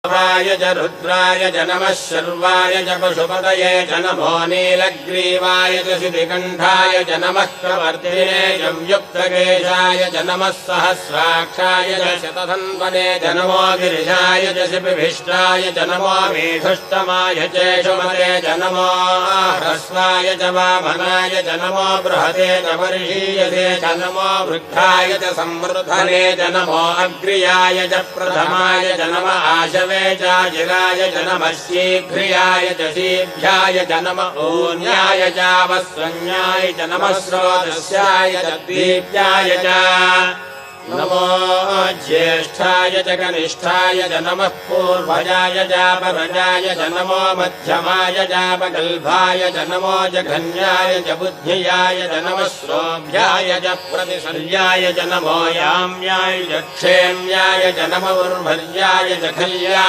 वाय च रुद्राय च नमः शर्वाय च पशुपतये च नमो नीलग्रीवाय च शितिकण्ठाय च नमः प्रवर्तिने संयुक्तकेशाय च नमः सहस्राक्षाय च शतधन्वने च नमो गिरिशाय च शिपिभिष्टाय च नमो मेधुष्टमाय च शुमते च नमो ह्रस्वाय च वामनाय च नमो बृहते च वर्षीयसे च नमो वृद्धाय च संवृद्धने च नमो अग्र्याय च प्रथमाय च नमः आशवे जिराय च नमः शीघ्रियाय च शीभ्याय च नमः ऊन्याय च वस्वन्याय च नमः स्रोतस्याय च दीप्याय च नमो ज्येष्ठाय च कनिष्ठाय च नमः पूर्वजाय च परजाय च नमो मध्यमाय च पगल्भाय च नमो जघन्याय च बुद्धियाय च नमः श्रोभ्याय च प्रतिशल्याय च नमो याम्याय च क्षेम्याय च नमो उर्वर्याय च खल्याय